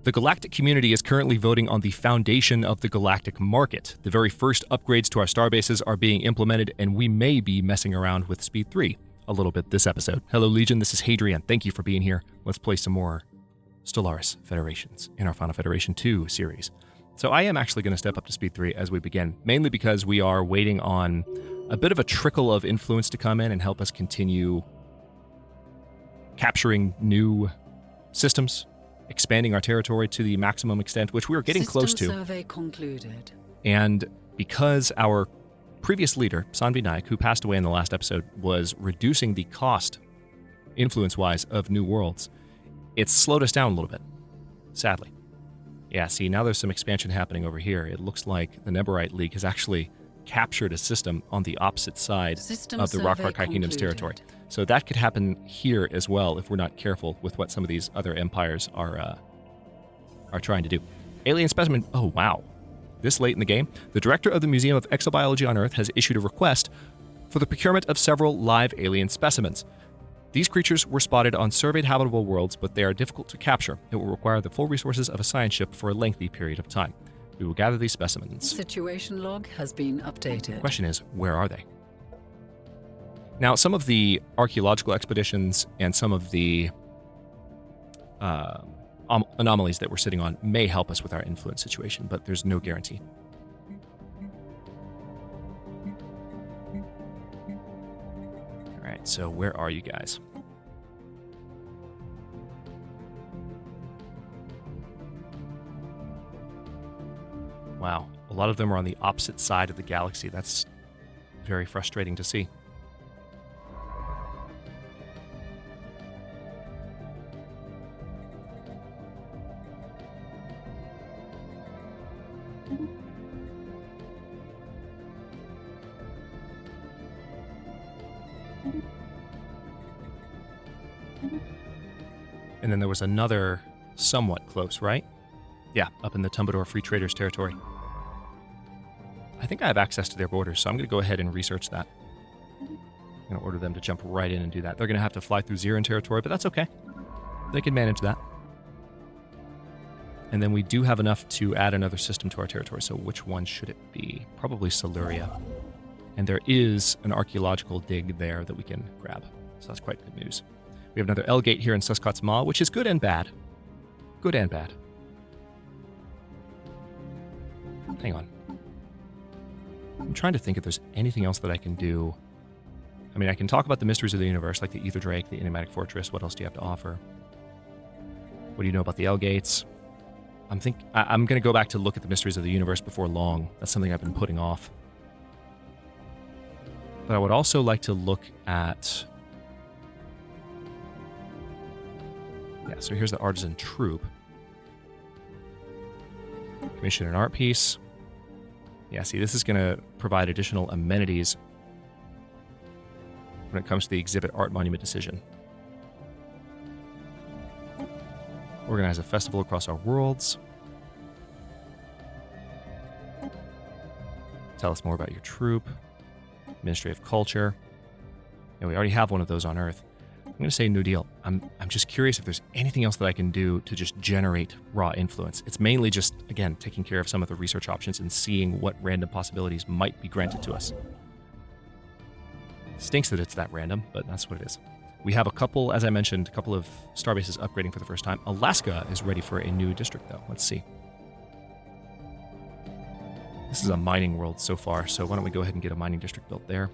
The Galactic community is currently voting on the foundation of the Galactic market. The very first upgrades to our starbases are being implemented, and we may be messing around with Speed 3 a little bit this episode. Hello, Legion. This is Hadrian. Thank you for being here. Let's play some more Stellaris Federations in our Final Federation 2 series. So I am actually going to step up to Speed 3 as we begin, mainly because we are waiting on a bit of a trickle of influence to come in and help us continue capturing new systems, expanding our territory to the maximum extent, which we are getting close to. Survey concluded. And because our previous leader, Sanvi Naik, who passed away in the last episode, was reducing the cost, influence-wise, of new worlds, it's slowed us down a little bit, sadly. Yeah, see, now there's some expansion happening over here. It looks like the Neborite League has actually captured a system on the opposite side of the Rockmark High Kingdom's territory. So that could happen here as well if we're not careful with what some of these other empires are trying to do. Alien specimen. Oh, wow. This late in the game, the director of the Museum of Exobiology on Earth has issued a request for the procurement of several live alien specimens. These creatures were spotted on surveyed habitable worlds, but they are difficult to capture. It will require the full resources of a science ship for a lengthy period of time. We will gather these specimens. Situation log has been updated. The question is, where are they? Now, some of the archaeological expeditions and some of the anomalies that we're sitting on may help us with our influence situation, but there's no guarantee. All right, so where are you guys? Wow, a lot of them are on the opposite side of the galaxy. That's very frustrating to see. And then there was another somewhat close, right? Yeah, up in the Tumbador Free Traders territory. I think I have access to their borders, so I'm going to go ahead and research that. I'm going to order them to jump right in and do that. They're going to have to fly through Xeran territory, but that's okay. They can manage that. And then we do have enough to add another system to our territory, so which one should it be? Probably Siluria. And there is an archaeological dig there that we can grab, so that's quite good news. We have another L-gate here in Suskot's Maw, which is good and bad. Good and bad. Hang on. I'm trying to think if there's anything else that I can do. I mean, I can talk about the mysteries of the universe, like the Ether Drake, the Enigmatic Fortress. What else do you have to offer? What do you know about the L-gates? I'm going to go back to look at the mysteries of the universe before long. That's something I've been putting off. But I would also like to look at... Yeah, so here's the Artisan Troub. Commission an art piece. Yeah, see, this is going to provide additional amenities when it comes to the exhibit art monument decision. Organize a festival across our worlds. Tell us more about your troop. Ministry of Culture. Yeah, we already have one of those on Earth. I'm going to say no deal. I'm just curious if there's anything else that I can do to just generate raw influence. It's mainly just, again, taking care of some of the research options and seeing what random possibilities might be granted to us. Stinks that it's that random, but that's what it is. We have a couple, as I mentioned, a couple of starbases upgrading for the first time. Alaska is ready for a new district, though. Let's see. This is a mining world so far, so why don't we go ahead and get a mining district built there.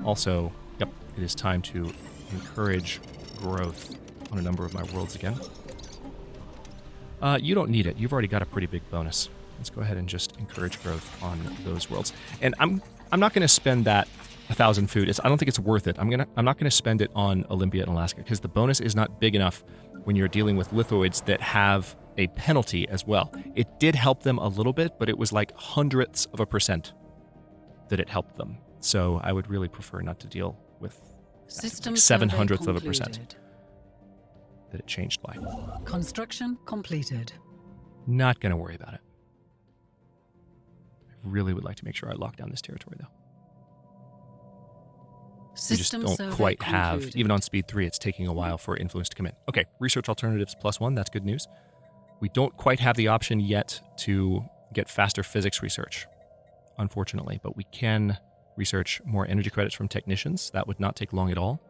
Also, yep, it is time to encourage growth on a number of my worlds again. You don't need it. You've already got a pretty big bonus. Let's go ahead and just encourage growth on those worlds. And I'm not going to spend that 1,000 food. I don't think it's worth it. I'm not going to spend it on Olympia and Alaska because the bonus is not big enough when you're dealing with lithoids that have a penalty as well. It did help them a little bit, but it was like 100% that it helped them. So I would really prefer not to deal with 700% that it changed by. Construction completed. Not going to worry about it. I really would like to make sure I lock down this territory, though. We just System don't survey quite have, concluded. even on speed 3, it's taking a while for influence to come in. Okay, research alternatives +1, that's good news. We don't quite have the option yet to get faster physics research, unfortunately, but we can research more energy credits from technicians. That would not take long at all.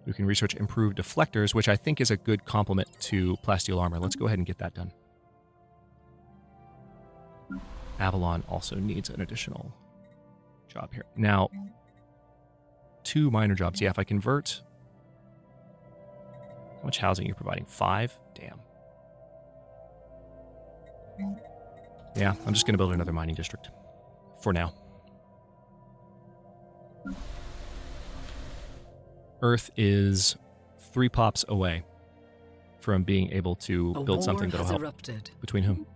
We can research improved deflectors, which I think is a good complement to plasteel armor. Let's go ahead and get that done. Avalon also needs an additional job here. Now, 2 minor jobs. Yeah, if I convert... How much housing are you providing? 5? Damn. Yeah, I'm just going to build another mining district. For now. Earth is 3 pops away from being able to build something that'll help. Erupted. Between whom?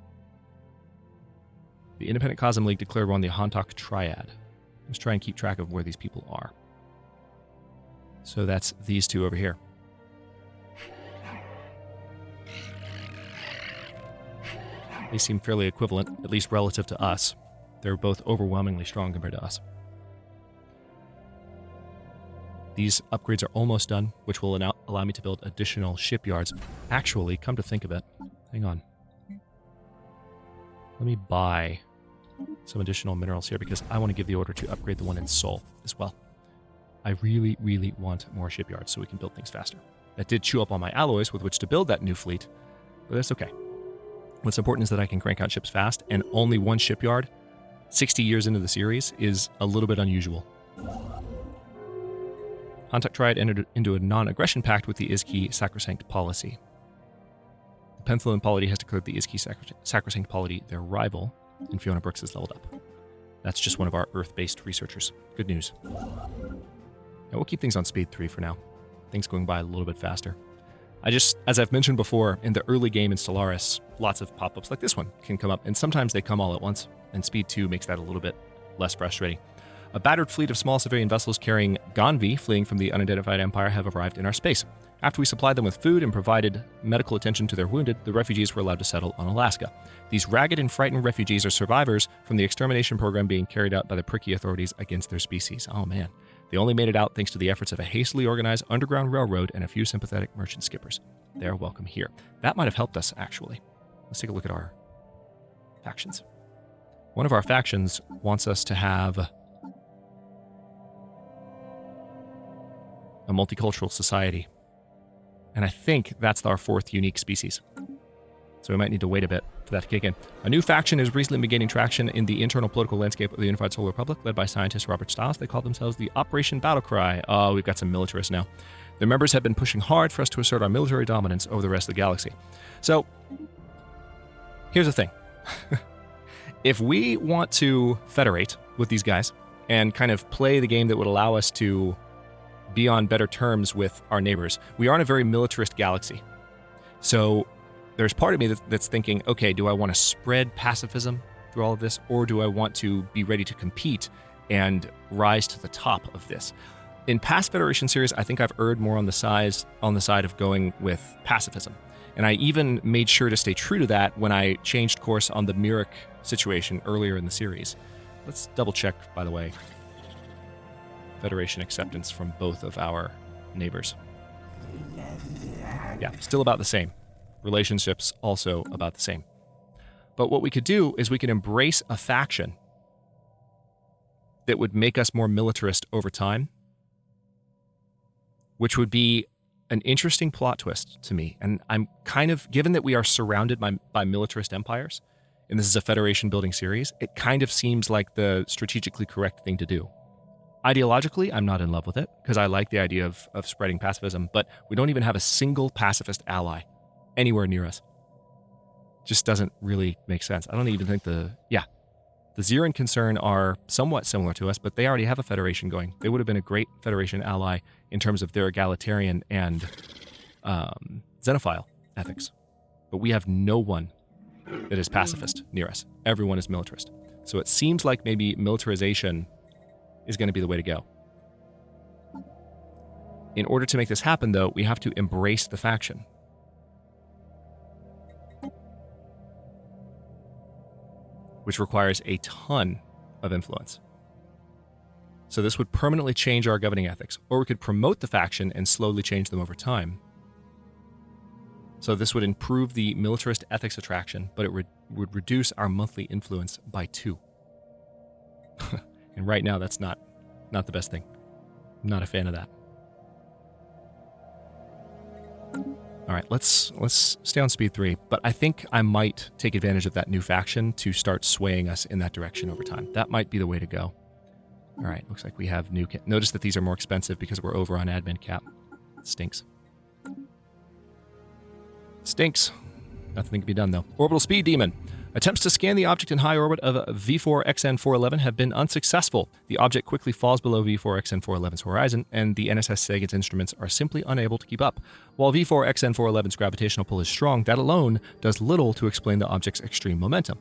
The Independent Cosm League declared war on the Hantak Triad. Let's try and keep track of where these people are. So that's these 2 over here. They seem fairly equivalent, at least relative to us. They're both overwhelmingly strong compared to us. These upgrades are almost done, which will allow me to build additional shipyards. Actually, come to think of it, hang on. Let me buy some additional minerals here because I want to give the order to upgrade the one in Seoul as well. I really, really want more shipyards so we can build things faster. That did chew up all my alloys with which to build that new fleet, but that's okay. What's important is that I can crank out ships fast, and only 1 shipyard, 60 years into the series, is a little bit unusual. Hantak Triad entered into a non-aggression pact with the Izki Sacrosanct Policy. The Penthalon Polity has declared the Izki Sacrosanct Polity their rival, and Fiona Brooks is leveled up. That's just one of our Earth-based researchers. Good news. Now we'll keep things on speed 3 for now. Things going by a little bit faster. As I've mentioned before, in the early game in Stellaris, lots of pop-ups like this one can come up, and sometimes they come all at once, and speed 2 makes that a little bit less frustrating. A battered fleet of small civilian vessels carrying Ganvi fleeing from the unidentified empire have arrived in our space. After we supplied them with food and provided medical attention to their wounded, the refugees were allowed to settle on Alaska. These ragged and frightened refugees are survivors from the extermination program being carried out by the pricky authorities against their species. Oh man. They only made it out thanks to the efforts of a hastily organized underground railroad and a few sympathetic merchant skippers. They're welcome here. That might have helped us, actually. Let's take a look at our factions. One of our factions wants us to have a multicultural society. And I think that's our 4th unique species. So we might need to wait a bit for that to kick in. A new faction is recently been gaining traction in the internal political landscape of the Unified Solar Republic, led by scientist Robert Stiles. They call themselves the Operation Battlecry. Oh, we've got some militarists now. Their members have been pushing hard for us to assert our military dominance over the rest of the galaxy. So, here's the thing. If we want to federate with these guys and kind of play the game that would allow us to be on better terms with our neighbors. We are in a very militarist galaxy. So there's part of me that's thinking, okay, do I want to spread pacifism through all of this, or do I want to be ready to compete and rise to the top of this? In past Federation series, I think I've erred more on the side of going with pacifism. And I even made sure to stay true to that when I changed course on the Myrick situation earlier in the series. Let's double check, by the way. Federation acceptance from both of our neighbors. Yeah, still about the same. Relationships also about the same. But what we could do is we could embrace a faction that would make us more militarist over time, which would be an interesting plot twist to me. And I'm kind of, given that we are surrounded by militarist empires, and this is a Federation building series, it kind of seems like the strategically correct thing to do. Ideologically, I'm not in love with it, because I like the idea of spreading pacifism, but we don't even have a single pacifist ally anywhere near us. Just doesn't really make sense. I don't even think the Xeran Concern are somewhat similar to us, but they already have a Federation going. They would have been a great Federation ally in terms of their egalitarian and xenophile ethics. But we have no one that is pacifist near us. Everyone is militarist. So it seems like maybe militarization is going to be the way to go. In order to make this happen, though, we have to embrace the faction. Which requires a ton of influence. So this would permanently change our governing ethics, or we could promote the faction and slowly change them over time. So this would improve the militarist ethics attraction, but it would reduce our monthly influence by 2. And right now, that's not the best thing. I'm not a fan of that. All right, let's stay on speed 3, but I think I might take advantage of that new faction to start swaying us in that direction over time. That might be the way to go. All right, looks like we have new... Notice that these are more expensive because we're over on admin cap. Stinks. Stinks. Nothing can be done, though. Orbital Speed Demon. Attempts to scan the object in high orbit of V4XN411 have been unsuccessful. The object quickly falls below V4XN411's horizon, and the NSS Sagan's instruments are simply unable to keep up. While V4XN411's gravitational pull is strong, that alone does little to explain the object's extreme momentum.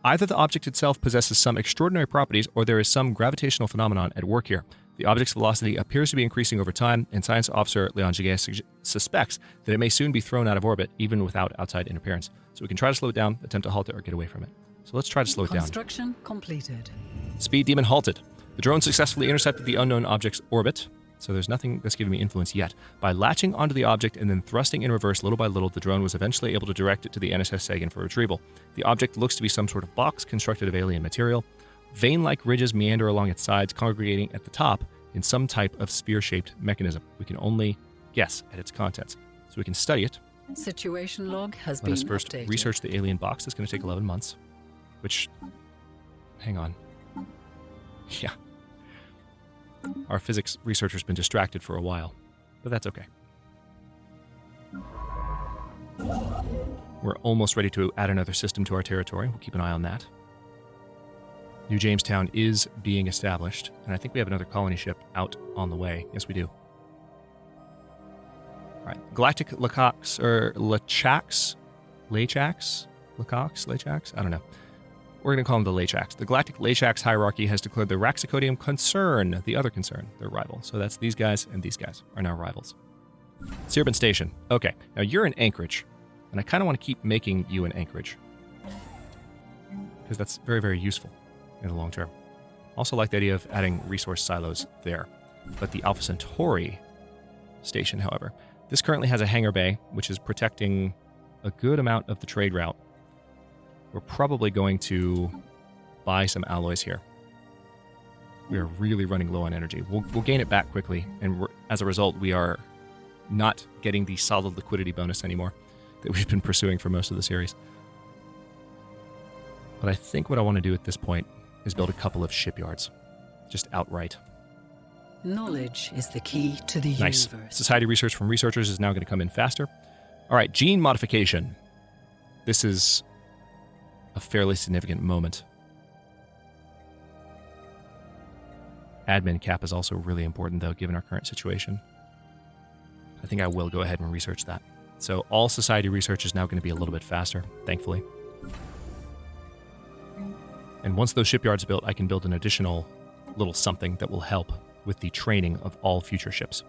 Either the object itself possesses some extraordinary properties, or there is some gravitational phenomenon at work here. The object's velocity appears to be increasing over time, and Science Officer Leon Giguet suspects that it may soon be thrown out of orbit, even without outside interference. So we can try to slow it down, attempt to halt it, or get away from it. So let's try to slow it down. Construction completed. Speed Demon halted. The drone successfully intercepted the unknown object's orbit, so there's nothing that's giving me influence yet. By latching onto the object and then thrusting in reverse little by little, the drone was eventually able to direct it to the NSS Sagan for retrieval. The object looks to be some sort of box constructed of alien material. Vein-like ridges meander along its sides, congregating at the top in some type of sphere-shaped mechanism. We can only guess at its contents. So we can study it. Situation log has Let been us first updated. research the alien box. That's going to take 11 months. Which, hang on. Yeah. Our physics researcher's been distracted for a while, but that's okay. We're almost ready to add another system to our territory. We'll keep an eye on that. New Jamestown is being established, and I think we have another colony ship out on the way. Yes, we do. All right, Galactic Lachax, or Lachax? Lachax? Lachax? Lachax? I don't know. We're going to call them the Lachax. The Galactic Lachax hierarchy has declared the Raxicodium concern, the other concern, their rival. So that's these guys and these guys are now rivals. Sirban Station. Okay, now you're in Anchorage, and I kind of want to keep making you in Anchorage, because that's very, very useful in the long term. Also like the idea of adding resource silos there. But the Alpha Centauri station, however, this currently has a hangar bay, which is protecting a good amount of the trade route. We're probably going to buy some alloys here. We are really running low on energy. We'll gain it back quickly, and as a result, we are not getting the solid liquidity bonus anymore that we've been pursuing for most of the series. But I think what I want to do at this point is build a couple of shipyards, just outright. Knowledge is the key to the Nice. universe. Society research from researchers is now going to come in faster. All right, gene modification. This is a fairly significant moment. Admin cap is also really important, though, given our current situation. I think I will go ahead and research that. So all society research is now going to be a little bit faster, thankfully. And once those shipyards are built, I can build an additional little something that will help with the training of all future ships.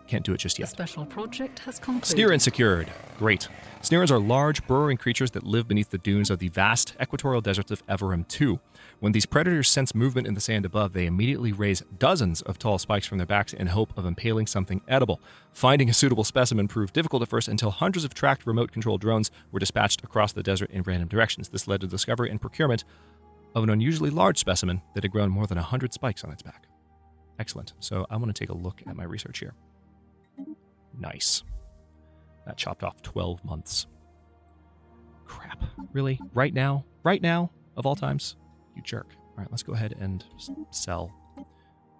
Can't do it just The yet. special project has concluded. Sneerin secured. Great. Sneerins are large, burrowing creatures that live beneath the dunes of the vast equatorial deserts of Everum II. When these predators sense movement in the sand above, they immediately raise dozens of tall spikes from their backs in hope of impaling something edible. Finding a suitable specimen proved difficult at first until hundreds of tracked remote-controlled drones were dispatched across the desert in random directions. This led to the discovery and procurement of an unusually large specimen that had grown more than 100 spikes on its back. Excellent. So I want to take a look at my research here. Nice. That chopped off 12 months. Crap. Really? Right now? Right now? Of all times? You jerk. All right, let's go ahead and sell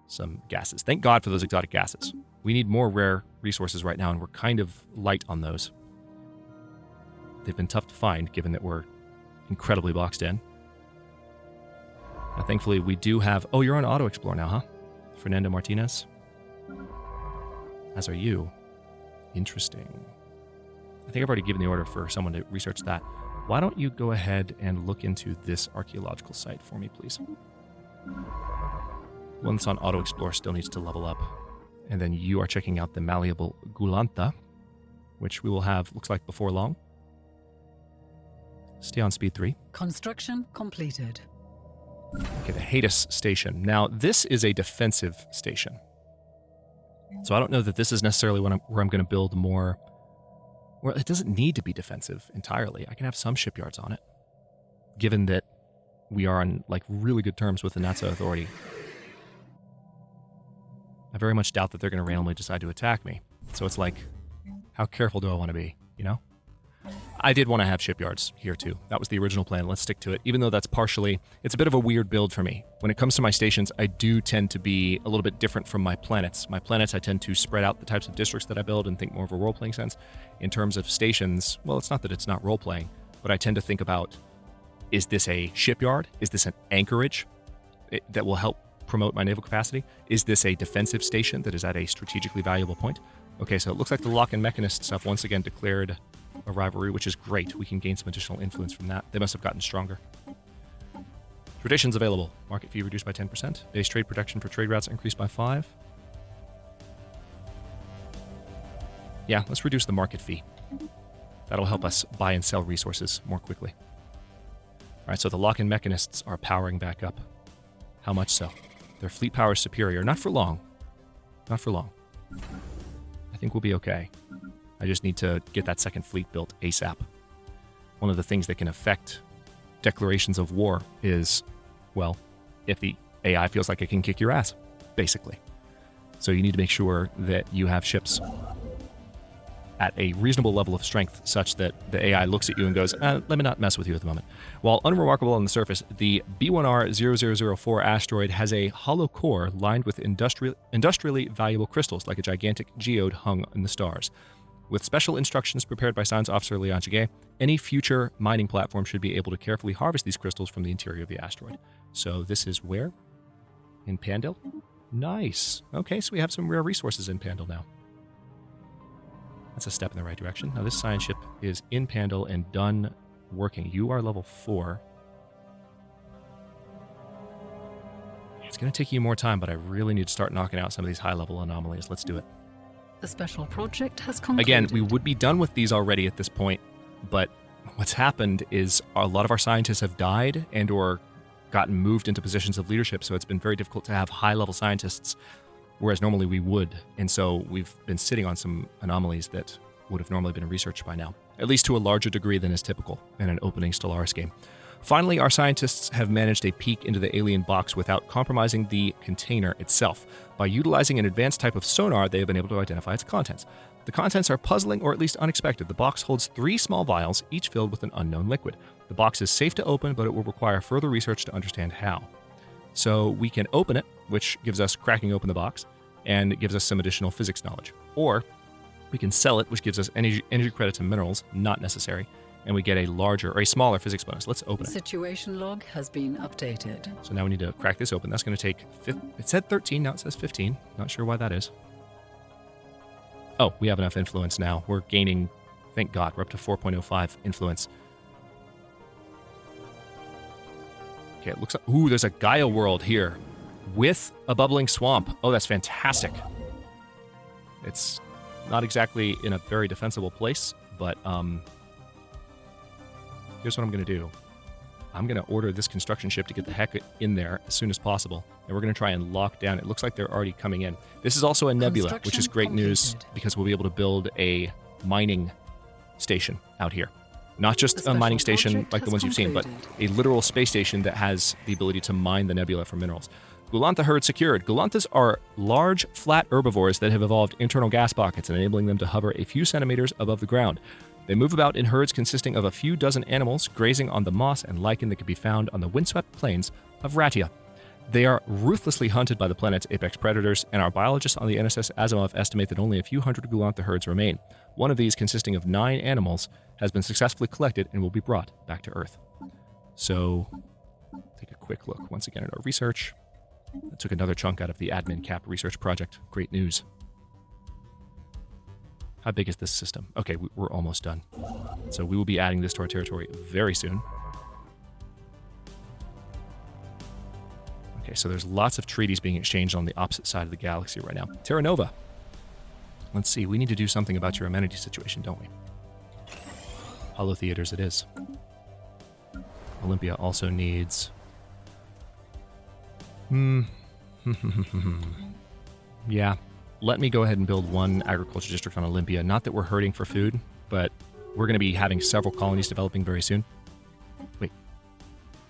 some gases. Thank God for those exotic gases. We need more rare resources right now, and we're kind of light on those. They've been tough to find, given that we're incredibly boxed in. Now, thankfully, we do have... Oh, you're on Auto Explore now, huh? Fernando Martinez? As are you. Interesting. I think I've already given the order for someone to research that. Why don't you go ahead and look into this archaeological site for me, please? One that's on Auto Explore still needs to level up. And then you are checking out the malleable Gulanta, which we will have, looks like, before long. Stay on speed 3. Construction completed. Okay, the Hades station. Now, this is a defensive station. So I don't know that this is necessarily where I'm going to build more. Well, it doesn't need to be defensive entirely. I can have some shipyards on it, given that we are on like really good terms with the Natsa Authority. I very much doubt that they're going to randomly decide to attack me. So it's like, how careful do I want to be, you know? I did want to have shipyards here too. That was the original plan. Let's stick to it. Even though that's partially, it's a bit of a weird build for me. When it comes to my stations, I do tend to be a little bit different from my planets. My planets, I tend to spread out the types of districts that I build and think more of a role-playing sense. In terms of stations, well, it's not that it's not role-playing, but I tend to think about, is this a shipyard? Is this an anchorage that will help promote my naval capacity? Is this a defensive station that is at a strategically valuable point? Okay, so it looks like the Lock and Mechanist stuff once again declared a rivalry, which is great. We can gain some additional influence from that. They must have gotten stronger. Traditions available. Market fee reduced by 10%. Base trade protection for trade routes increased by 5. Yeah, let's reduce the market fee. That'll help us buy and sell resources more quickly. All right, so the Lock and Mechanists are powering back up. How much so? Their fleet power is superior. Not for long. Not for long. I think we'll be okay. I just need to get that second fleet built ASAP. One of the things that can affect declarations of war is, well, if the AI feels like it can kick your ass, basically. So you need to make sure that you have ships at a reasonable level of strength such that the AI looks at you and goes, let me not mess with you at the moment. While unremarkable on the surface, the B1R0004 asteroid has a hollow core lined with industrially valuable crystals like a gigantic geode hung in the stars. With special instructions prepared by Science Officer Leon Jiguet, any future mining platform should be able to carefully harvest these crystals from the interior of the asteroid. So this is where? In Pandil? Nice. Okay, so we have some rare resources in Pandil now. That's a step in the right direction. Now this science ship is in Pandil and done working. You are level 4. It's going to take you more time, but I really need to start knocking out some of these high-level anomalies. Let's do it. The special project has concluded. Again, we would be done with these already at this point, but what's happened is a lot of our scientists have died and or gotten moved into positions of leadership, so it's been very difficult to have high-level scientists, whereas normally we would. And so we've been sitting on some anomalies that would have normally been researched by now, at least to a larger degree than is typical in an opening Stellaris game. Finally, our scientists have managed a peek into the alien box without compromising the container itself. By utilizing an advanced type of sonar, they have been able to identify its contents. The contents are puzzling or at least unexpected. The box holds 3 small vials, each filled with an unknown liquid. The box is safe to open, but it will require further research to understand how. So we can open it, which gives us cracking open the box, and it gives us some additional physics knowledge. Or we can sell it, which gives us energy credits and minerals, not necessary, and we get a larger or a smaller physics bonus. Let's open it. Situation log has been updated. So now we need to crack this open. That's going to take, it said 13, now it says 15. Not sure why that is. Oh, we have enough influence now. We're gaining, thank God, we're up to 4.05 influence. Okay, it looks like, ooh, there's a Gaia world here with a bubbling swamp. Oh, that's fantastic. It's not exactly in a very defensible place, but here's what I'm going to do. I'm going to order this construction ship to get the heck in there as soon as possible. And we're going to try and lock down. It looks like they're already coming in. This is also a nebula, which is great news because we'll be able to build a mining station out here. Not just a mining station like the ones you've seen, but a literal space station that has the ability to mine the nebula for minerals. Gulantha herd secured. Gulanthas are large, flat herbivores that have evolved internal gas pockets, enabling them to hover a few centimeters above the ground. They move about in herds consisting of a few dozen animals, grazing on the moss and lichen that can be found on the windswept plains of Ratia. They are ruthlessly hunted by the planet's apex predators, and our biologists on the NSS Asimov estimate that only a few hundred Gulantha herds remain. One of these, consisting of 9 animals, has been successfully collected and will be brought back to Earth. So, take a quick look once again at our research. I took another chunk out of the admin cap research project. Great news. How big is this system? Okay, we're almost done. So we will be adding this to our territory very soon. Okay, so there's lots of treaties being exchanged on the opposite side of the galaxy right now. Terra Nova. Let's see, we need to do something about your amenity situation, don't we? Holo theaters it is. Olympia also needs Yeah. Let me go ahead and build one agriculture district on Olympia. Not that we're hurting for food, but we're going to be having several colonies developing very soon. Wait.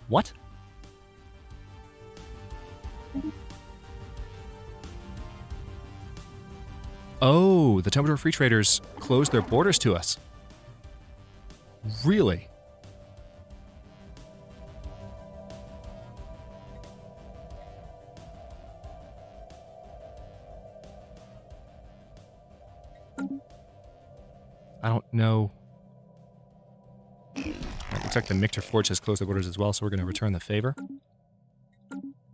What? Oh, the Tumbledore Free Traders closed their borders to us. Really? I don't know. It looks like the Mictor Forge has closed their borders as well, so we're going to return the favor.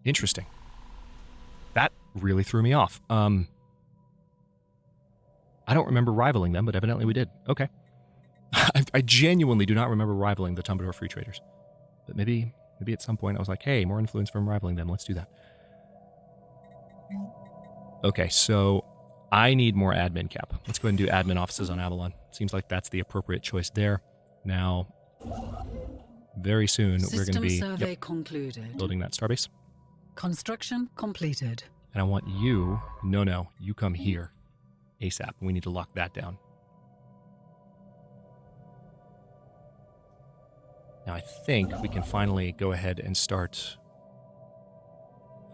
Interesting. That really threw me off. I don't remember rivaling them, but evidently we did. Okay. I genuinely do not remember rivaling the Tumbledore Free Traders. But maybe at some point I was like, hey, more influence from rivaling them. Let's do that. Okay, so I need more admin cap. Let's go ahead and do admin offices on Avalon. Seems like that's the appropriate choice there. Now, very soon we're going to be building that starbase. Construction completed. And I want you, no, you come here ASAP. We need to lock that down. Now I think we can finally go ahead and start...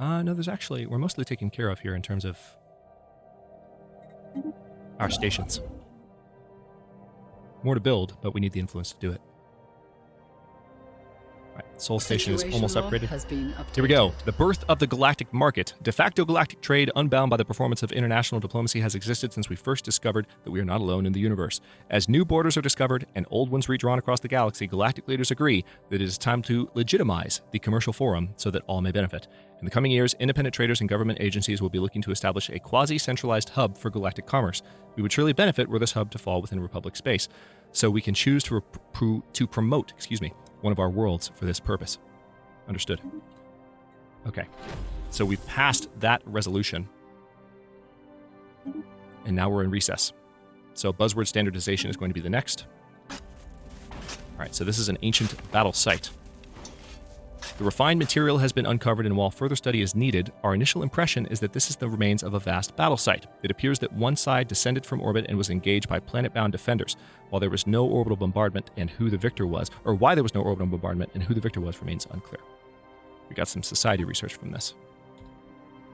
no, we're mostly taken care of here in terms of our stations. More to build, but we need the influence to do it. All right, Sol Station is almost upgraded. Here we go. The birth of the galactic market. De facto galactic trade, unbound by the performance of international diplomacy, has existed since we first discovered that we are not alone in the universe. As new borders are discovered and old ones redrawn across the galaxy, galactic leaders agree that it is time to legitimize the commercial forum so that all may benefit. In the coming years, independent traders and government agencies will be looking to establish a quasi-centralized hub for galactic commerce. We would surely benefit were this hub to fall within Republic space, so we can choose to promote, one of our worlds for this purpose. Understood. Okay, so we've passed that resolution, and now we're in recess. So buzzword standardization is going to be the next. All right, so this is an ancient battle site. The refined material has been uncovered, and while further study is needed, our initial impression is that this is the remains of a vast battle site. It appears that one side descended from orbit and was engaged by planet-bound defenders. While there was no orbital bombardment, and who the victor was, or why there was no orbital bombardment and who the victor was, remains unclear. We got some society research from this.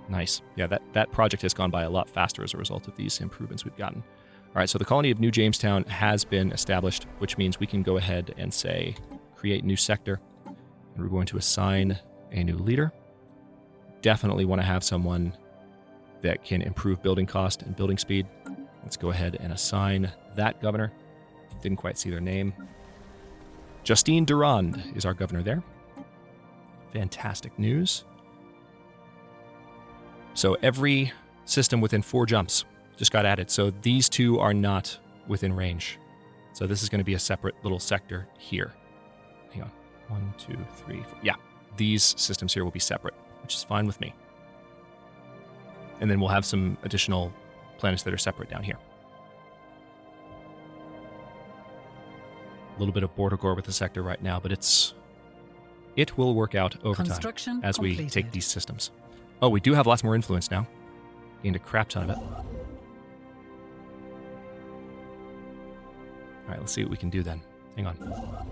Nice. Yeah, that project has gone by a lot faster as a result of these improvements we've gotten. All right, so the colony of New Jamestown has been established, which means we can go ahead and say, create new sector. And we're going to assign a new leader. Definitely want to have someone that can improve building cost and building speed. Let's go ahead and assign that governor. Didn't quite see their name. Justine Durand is our governor there. Fantastic news. So every system within 4 jumps just got added. So these two are not within range. So this is going to be a separate little sector here. Hang on. 1, 2, 3, 4. Yeah, these systems here will be separate, which is fine with me. And then we'll have some additional planets that are separate down here. A little bit of border gore with the sector right now, but it will work out over time as we take these systems. Oh, we do have lots more influence now. Gained a crap ton of it. All right, let's see what we can do then. Hang on.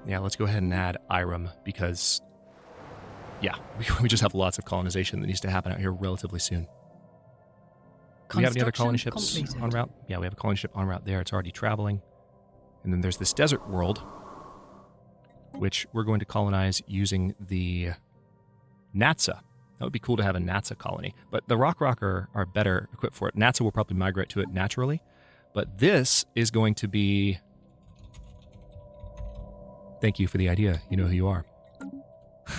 Yeah, let's go ahead and add Irem because, yeah, we just have lots of colonization that needs to happen out here relatively soon. Do we have any other colony ships en route? Yeah, we have a colony ship en route there. It's already traveling. And then there's this desert world, which we're going to colonize using the Natsa. That would be cool to have a Natsa colony. But the Rock are better equipped for it. Natsa will probably migrate to it naturally. But this is going to be... Thank you for the idea. You know who you are.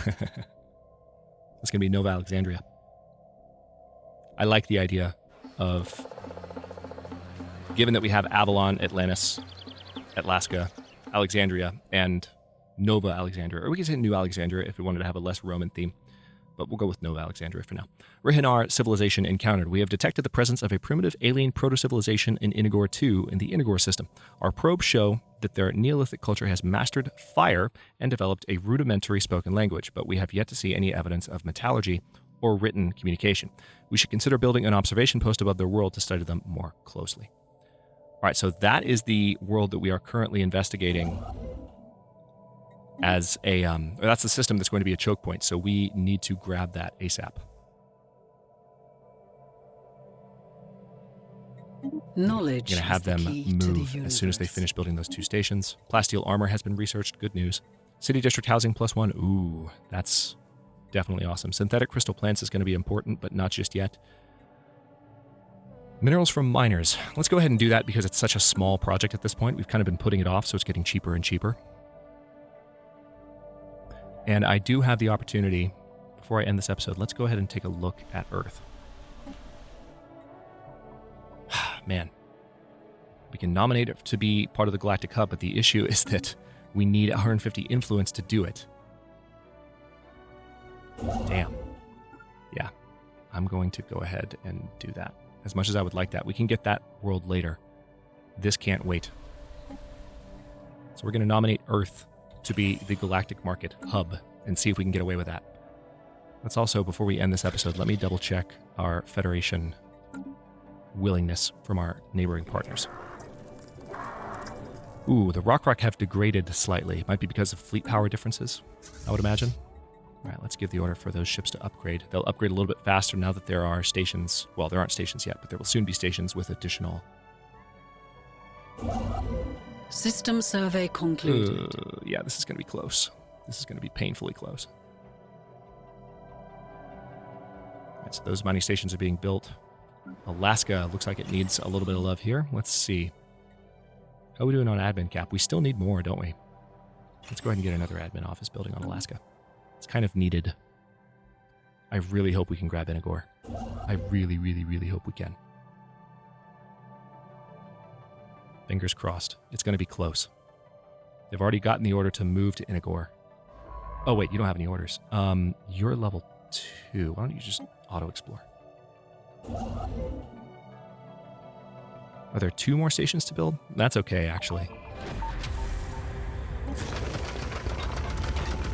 It's going to be Nova Alexandria. I like the idea of, given that we have Avalon, Atlantis, Atlaska, Alexandria, and Nova Alexandria, or we could say New Alexandria if we wanted to have a less Roman theme. but we'll go with Nova Alexandria for now. Rihanar civilization encountered. We have detected the presence of a primitive alien proto-civilization in Inigor 2 in the Inigor system. Our probes show that their Neolithic culture has mastered fire and developed a rudimentary spoken language, but we have yet to see any evidence of metallurgy or written communication. We should consider building an observation post above their world to study them more closely. All right, so that is the world that we are currently investigating as a, that's the system that's going to be a choke point, so we need to grab that ASAP. Knowledge I'm going to have them move as soon as they universe. finish building those 2 stations. Plasteel armor has been researched. Good news. City district housing +1. Ooh, that's definitely awesome. Synthetic crystal plants is going to be important, but not just yet. Minerals from miners. Let's go ahead and do that because it's such a small project at this point. We've kind of been putting it off, so it's getting cheaper and cheaper. And I do have the opportunity, before I end this episode, let's go ahead and take a look at Earth. Man, we can nominate it to be part of the Galactic Hub, but the issue is that we need 150 influence to do it. Damn. Yeah, I'm going to go ahead and do that. As much as I would like that, we can get that world later. This can't wait. So we're going to nominate Earth to be the Galactic Market Hub and see if we can get away with that. Let's also, before we end this episode, let me double check our Federation willingness from our neighboring partners. Ooh, the Rock have degraded slightly. Might be because of fleet power differences, I would imagine. All right, let's give the order for those ships to upgrade. They'll upgrade a little bit faster now that there are stations. Well, there aren't stations yet, but there will soon be stations with additional... System survey concluded. Yeah, this is going to be close. This is going to be painfully close. All right, so those mining stations are being built. Alaska looks like it needs a little bit of love here. Let's see. How are we doing on admin cap? We still need more, don't we? Let's go ahead and get another admin office building on Alaska. It's kind of needed. I really hope we can grab Inigor. I really, really, really hope we can. Fingers crossed. It's going to be close. They've already gotten the order to move to Inigor. Oh, wait, you don't have any orders. You're level 2. Why don't you just auto-explore? Are there 2 more stations to build? That's okay, actually.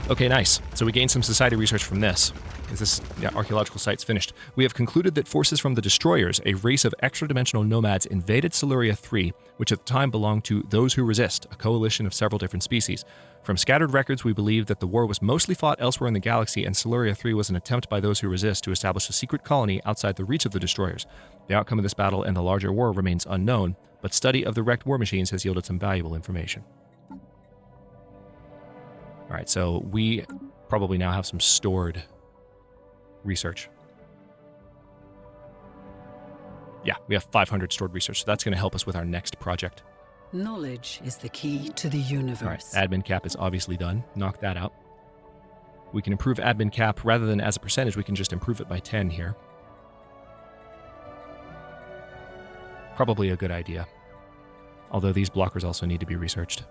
Okay, nice. So we gained some society research from this. Is this archaeological site's finished? We have concluded that forces from the Destroyers, a race of extra-dimensional nomads, invaded Siluria 3, which at the time belonged to Those Who Resist, a coalition of several different species. From scattered records, we believe that the war was mostly fought elsewhere in the galaxy, and Siluria 3 was an attempt by Those Who Resist to establish a secret colony outside the reach of the Destroyers. The outcome of this battle and the larger war remains unknown, but study of the wrecked war machines has yielded some valuable information. All right, so we probably now have some stored research. Yeah, we have 500 stored research, so that's going to help us with our next project. Knowledge is the key to the universe. All right, admin cap is obviously done. Knock that out. We can improve admin cap rather than as a percentage. We can just improve it by 10 here. Probably a good idea. Although these blockers also need to be researched.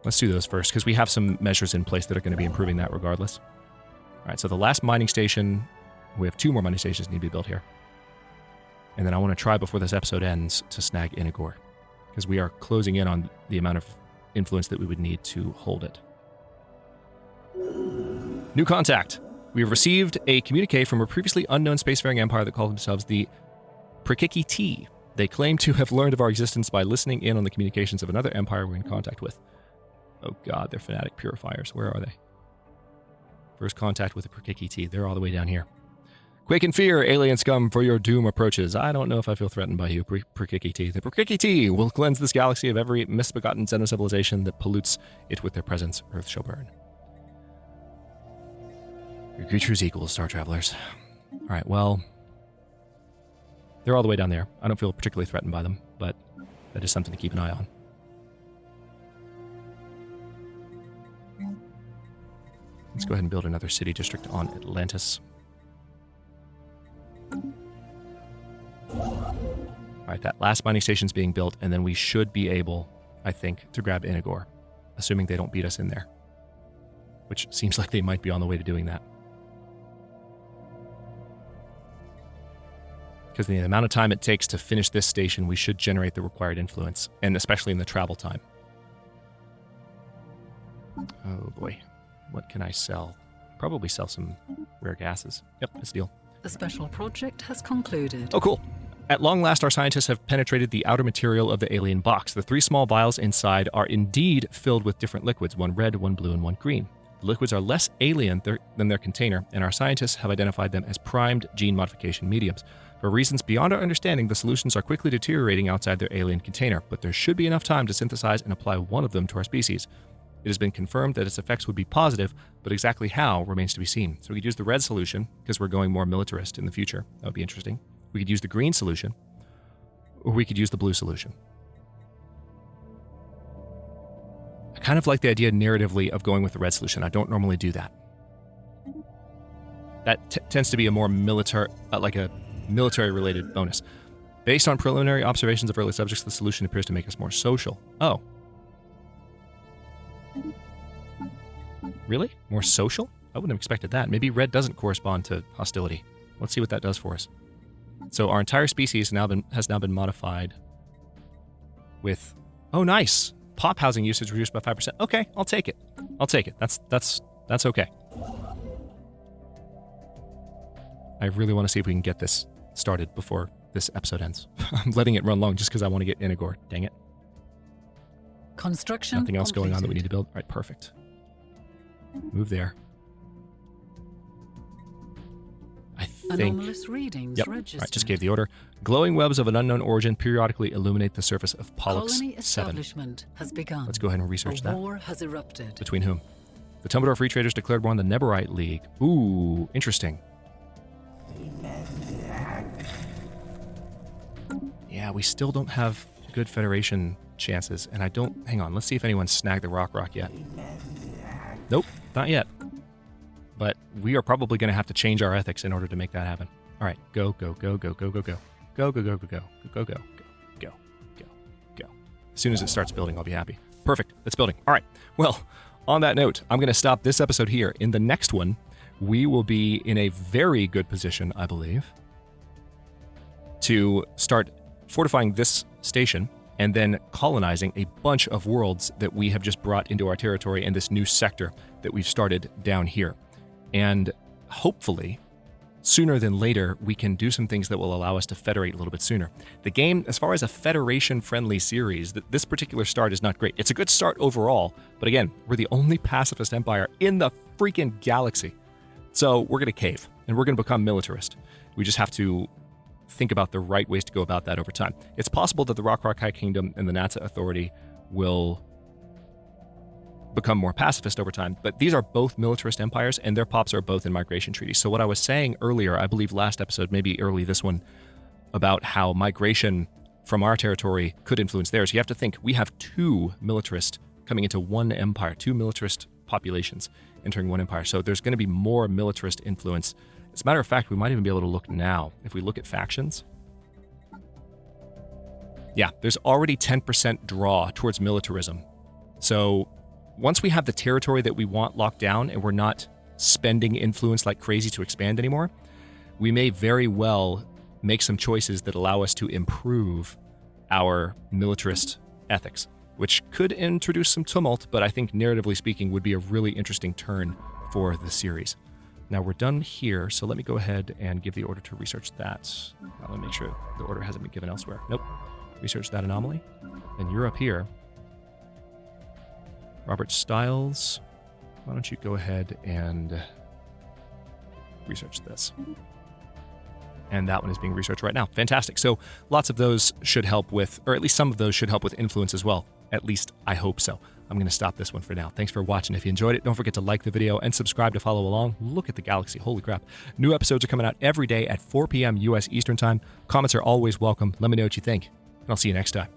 Let's do those first, because we have some measures in place that are going to be improving that regardless. All right, so the last mining station, we have 2 more mining stations that need to be built here. And then I want to try before this episode ends to snag Inigor, because we are closing in on the amount of influence that we would need to hold it. New contact. We have received a communique from a previously unknown spacefaring empire that called themselves the Prikiki T. They claim to have learned of our existence by listening in on the communications of another empire we're in contact with. Oh god, they're fanatic purifiers. Where are they? First contact with the Prikiki T. They're all the way down here. Quake in fear, alien scum, for your doom approaches. I don't know if I feel threatened by you, Prikiki T. The Prikiki T will cleanse this galaxy of every misbegotten xenocivilization that pollutes it with their presence. Earth shall burn. Your creatures equal, Star Travelers. All right, well, they're all the way down there. I don't feel particularly threatened by them, but that is something to keep an eye on. Let's go ahead and build another city district on Atlantis. Alright, that last mining station's being built, and then we should be able, I think, to grab Inigor, assuming they don't beat us in there. Which seems like they might be on the way to doing that. Because the amount of time it takes to finish this station, we should generate the required influence, and especially in the travel time. Oh boy. What can I sell? Probably sell some rare gases. Yep, that's a deal. The special project has concluded. Oh, cool. At long last, our scientists have penetrated the outer material of the alien box. The 3 small vials inside are indeed filled with different liquids, one red, one blue, and one green. The liquids are less alien than their container, and our scientists have identified them as primed gene modification mediums. For reasons beyond our understanding, the solutions are quickly deteriorating outside their alien container, but there should be enough time to synthesize and apply one of them to our species. It has been confirmed that its effects would be positive, but exactly how remains to be seen. So we could use the red solution, because we're going more militarist in the future. That would be interesting. We could use the green solution, or we could use the blue solution. I kind of like the idea narratively of going with the red solution. I don't normally do that. That tends to be a more military-related bonus. Based on preliminary observations of early subjects, the solution appears to make us more social. Oh. Really? More social? I wouldn't have expected that. Maybe red doesn't correspond to hostility. Let's see what that does for us. So our entire species has now been modified with... Oh, nice! Pop housing usage reduced by 5%. Okay, I'll take it. I'll take it. That's okay. I really want to see if we can get this started before this episode ends. I'm letting it run long just because I want to get Inigor. Dang it. Construction Nothing else completed. going on that we need to build? All right, perfect. Move there. I think... Anomalous readings Yep. registered. All right, just gave the order. Glowing webs of an unknown origin periodically illuminate the surface of Pollux Colony 7. establishment has begun. Let's go ahead and research that. War has erupted. Between whom? The Tumbledore Free Traders declared war on the Neborite League. Ooh, interesting. Yeah, we still don't have good Federation chances, and I don't... Hang on, let's see if anyone's snagged the Rock yet. Nope, not yet. But we are probably going to have to change our ethics in order to make that happen. All right, go, go, go, go, go, go, go. Go, go, go, go, go, go, go, go, go, go, go. As soon as it starts building, I'll be happy. Perfect, it's building. All right, well, on that note, I'm going to stop this episode here. In the next one, we will be in a very good position, I believe, to start fortifying this station and then colonizing a bunch of worlds that we have just brought into our territory and this new sector that we've started down here. And hopefully, sooner than later, we can do some things that will allow us to federate a little bit sooner. The game, as far as a Federation-friendly series, this particular start is not great. It's a good start overall, but again, we're the only pacifist empire in the freaking galaxy. So we're going to cave, and we're going to become militarist. We just have to think about the right ways to go about that over time. It's possible that the Rock High Kingdom and the Natsa Authority will become more pacifist over time, but these are both militarist empires, and their pops are both in migration treaties. So what I was saying earlier, I believe last episode, maybe early this one, about how migration from our territory could influence theirs, you have to think we have 2 militarist coming into one empire, 2 militarist populations entering one empire. So there's going to be more militarist influence. As a matter of fact, we might even be able to look now. If we look at factions, yeah, there's already 10% draw towards militarism. So once we have the territory that we want locked down and we're not spending influence like crazy to expand anymore, we may very well make some choices that allow us to improve our militarist ethics, which could introduce some tumult, but I think narratively speaking would be a really interesting turn for the series. Now we're done here, so let me go ahead and give the order to research that. I want to make sure the order hasn't been given elsewhere. Nope. Research that anomaly. Then you're up here. Robert Stiles, why don't you go ahead and research this? And that one is being researched right now. Fantastic. So lots of those should help with, or at least some of those should help with influence as well. At least I hope so. I'm going to stop this one for now. Thanks for watching. If you enjoyed it, don't forget to like the video and subscribe to follow along. Look at the galaxy. Holy crap. New episodes are coming out every day at 4 p.m. U.S. Eastern Time. Comments are always welcome. Let me know what you think, and I'll see you next time.